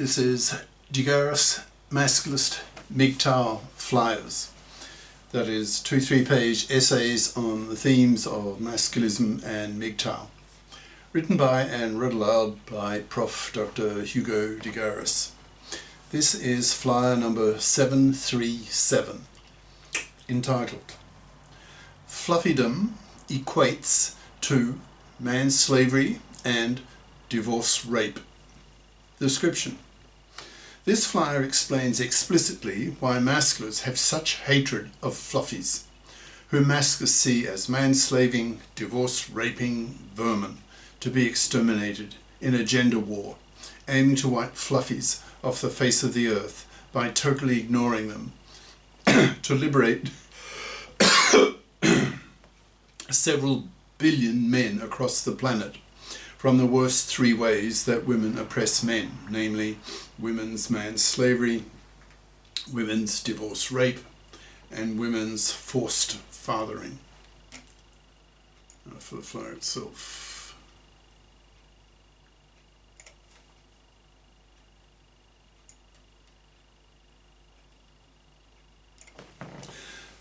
This is Garis, Masculist, MGTOW flyers. That is 2 3-page essays on the themes of masculism and MGTOW. Written by and read aloud by Prof. Dr. Hugo de Garis. This is flyer number 737, entitled Fluffiedom Equates to Manslavery and Divorce Rape. Description. This flyer explains explicitly why masculists have such hatred of fluffies, whom masculists see as manslaving, divorce-raping vermin to be exterminated in a gender war, aiming to wipe fluffies off the face of the earth by totally ignoring them, to liberate several billion men across the planet from the worst three ways that women oppress men, namely women's manslavery, women's divorce rape, and women's forced fathering. For the flyer itself.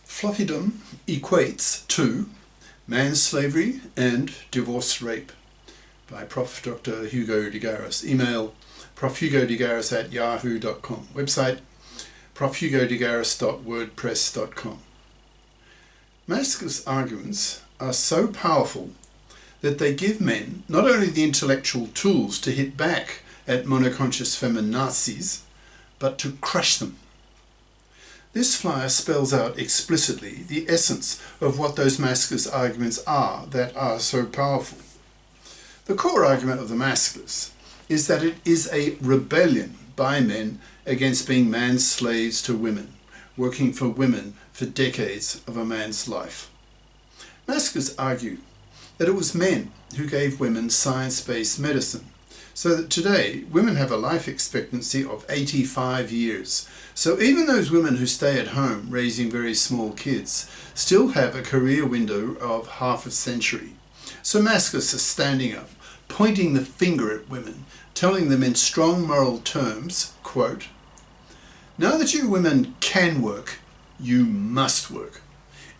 Fluffiedom equates to manslavery and divorce rape, by Prof. Dr. Hugo de Garis. Email profhugodegaris@yahoo.com. Website profhugodegaris.wordpress.com. Masculist arguments are so powerful that they give men not only the intellectual tools to hit back at monoconscious feminazis, but to crush them. This flyer spells out explicitly the essence of what those masculist arguments are that are so powerful. The core argument of the masculists is that it is a rebellion by men against being man's slaves to women, working for women for decades of a man's life. Masculists argue that it was men who gave women science-based medicine, so that today women have a life expectancy of 85 years. So even those women who stay at home raising very small kids still have a career window of half a century. So masculists are standing up, pointing the finger at women, telling them in strong moral terms, quote, "Now that you women can work, you must work.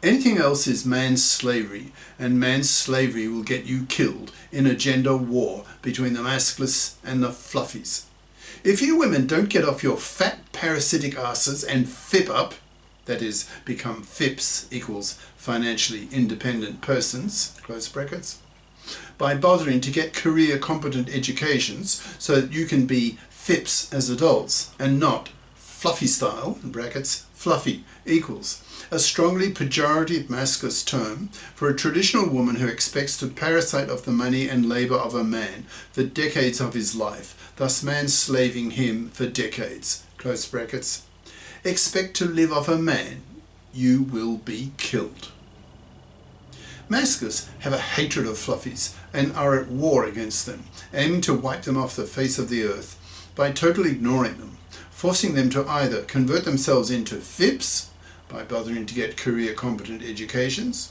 Anything else is man's slavery, and man's slavery will get you killed in a gender war between the masculists and the fluffies. If you women don't get off your fat parasitic asses and fip up," that is, become FIPS equals financially independent persons, close brackets, by bothering to get career competent educations so that you can be FIPS as adults and not fluffy style, in brackets, fluffy equals, a strongly pejorative masculist term for a traditional woman who expects to parasite off the money and labour of a man for decades of his life, thus manslaving him for decades, close brackets. Expect to live off a man, you will be killed. Masculists have a hatred of fluffies and are at war against them, aiming to wipe them off the face of the earth by totally ignoring them, forcing them to either convert themselves into FIPS by bothering to get career competent educations,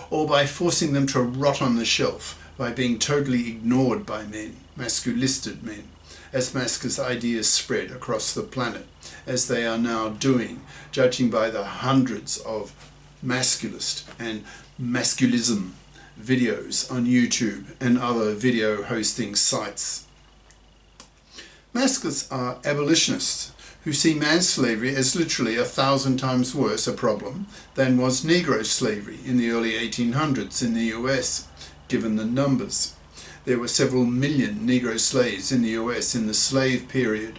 or by forcing them to rot on the shelf by being totally ignored by men, masculisted men, as masculist ideas spread across the planet, as they are now doing, judging by the hundreds of masculist and masculism videos on YouTube and other video hosting sites. Masculists are abolitionists who see manslavery as literally 1,000 times worse a problem than was Negro slavery in the early 1800s in the US, given the numbers. There were several million Negro slaves in the US in the slave period,